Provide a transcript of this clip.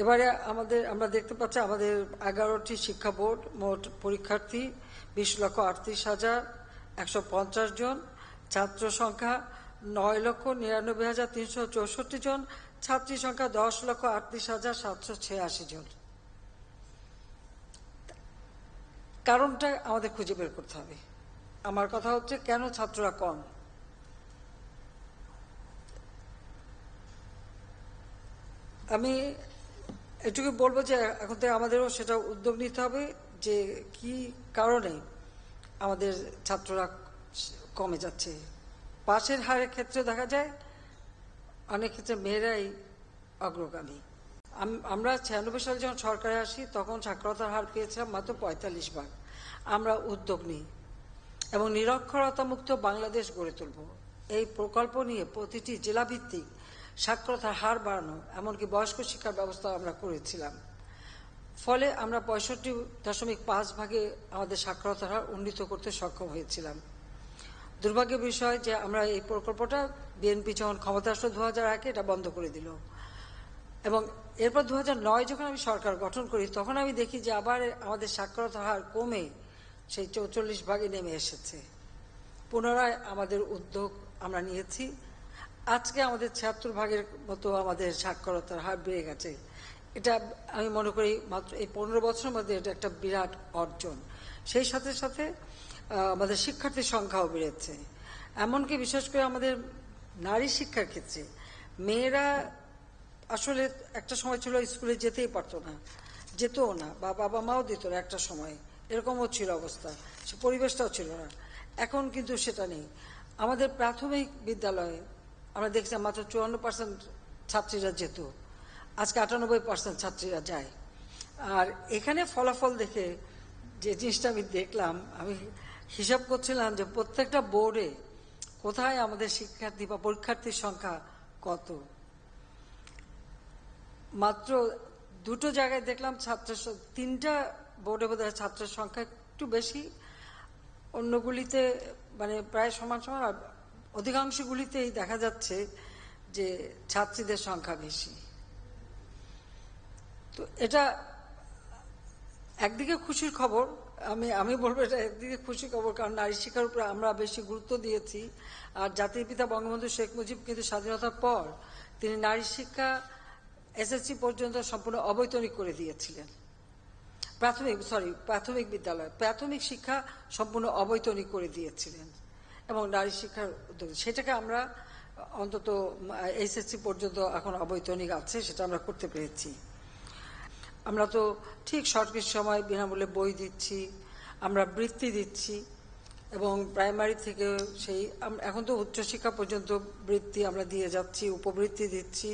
এবারে আমরা দেখতে পাচ্ছি আমাদের 11টি শিক্ষা বোর্ড, মোট পরীক্ষার্থী 20,38,150 জন, ছাত্র সংখ্যা 9,99,364 জন, ছাত্রী সংখ্যা 10,38,786 জন। কারণটা আমাদের খুঁজে বের করতে হবে। আমার কথা হচ্ছে, কেন ছাত্ররা কম? আমি এটুকু বলবো যে এখন থেকে আমাদেরও সেটা উদ্যোগ নিতে হবে যে কি কারণে আমাদের ছাত্ররা কমে যাচ্ছে। পাশের হারের ক্ষেত্রে দেখা যায় অনেক ক্ষেত্রে মেয়েরাই অগ্রগামী। আমরা 96 সালে যখন সরকারে আসি তখন সাক্ষরতার হার পেয়েছিলাম মাত্র 45 ভাগ। আমরা উদ্যোগ নিই এবং নিরক্ষরতা মুক্ত বাংলাদেশ গড়ে তুলব এই প্রকল্প নিয়ে প্রতিটি জেলাভিত্তিক সাক্ষরতার হার বাড়ানো, এমনকি বয়স্ক শিক্ষার ব্যবস্থা আমরা করেছিলাম। ফলে আমরা 65.5 ভাগে আমাদের সাক্ষরতার হার উন্নীত করতে সক্ষম হয়েছিলাম। দুর্ভাগ্যের বিষয় যে আমরা এই প্রকল্পটা বিএনপি যখন ক্ষমতা আসলো 2001-এ এটা বন্ধ করে দিল এবং এরপর 2009 যখন আমি সরকার গঠন করি তখন আমি দেখি যে আবার আমাদের সাক্ষরতার হার কমে সেই 44 ভাগে নেমে এসেছে। পুনরায় আমাদের উদ্যোগ আমরা নিয়েছি। আজকে আমাদের 76 ভাগের মতো আমাদের সাক্ষরতার হার বেড়ে গেছে। এটা আমি মনে করি মাত্র এই 15 বছরের মধ্যে এটা একটা বিরাট অর্জন। সেই সাথে সাথে আমাদের শিক্ষার্থীর সংখ্যাও বেড়েছে। এমনকি বিশেষ করে আমাদের নারী শিক্ষার ক্ষেত্রে মেয়েরা আসলে একটা সময় ছিল স্কুলে যেতেই পারতো না, যেতও না, বা বাবা মাও দিত না একটা সময়, এরকমও ছিল অবস্থা, সে পরিবেশটাও ছিল না। এখন কিন্তু সেটা নেই। আমাদের প্রাথমিক বিদ্যালয়ে আমরা দেখছিলাম মাত্র 54% ছাত্রীরা যেত, আজকে 98% ছাত্রীরা যায়। আর এখানে ফলাফল দেখে যে জিনিসটা আমি দেখলাম, আমি হিসাব করছিলাম যে প্রত্যেকটা বোর্ডে কোথায় আমাদের শিক্ষার্থী বা পরীক্ষার্থীর সংখ্যা কত। মাত্র 2টো জায়গায় দেখলাম তিনটা বোর্ডে বোধহয় ছাত্রের সংখ্যা একটু বেশি, অন্যগুলিতে মানে প্রায় সমান সমান, আর অধিকাংশগুলিতেই দেখা যাচ্ছে যে ছাত্রীদের সংখ্যা বেশি। তো এটা একদিকে খুশির খবর, আমি বলবো এটা একদিকে খুশির খবর, কারণ নারী শিক্ষার উপরে আমরা বেশি গুরুত্ব দিয়েছি। আর জাতির পিতা বঙ্গবন্ধু শেখ মুজিব কিন্তু স্বাধীনতার পর তিনি নারী শিক্ষা এসএসসি পর্যন্ত সম্পূর্ণ অবৈতনিক করে দিয়েছিলেন। প্রাথমিক বিদ্যালয়, প্রাথমিক শিক্ষা সম্পূর্ণ অবৈতনিক করে দিয়েছিলেন এবং নারী শিক্ষার উদ্যোগ সেটাকে আমরা অন্তত এসএসসি পর্যন্ত এখন অবৈতনিক আছে, সেটা আমরা করতে পেরেছি। আমরা তো ঠিক সঠিক সময় বিনামূল্যে বই দিচ্ছি, আমরা বৃত্তি দিচ্ছি এবং প্রাইমারি থেকে সেই এখন তো উচ্চশিক্ষা পর্যন্ত বৃত্তি আমরা দিয়ে যাচ্ছি, উপবৃত্তি দিচ্ছি।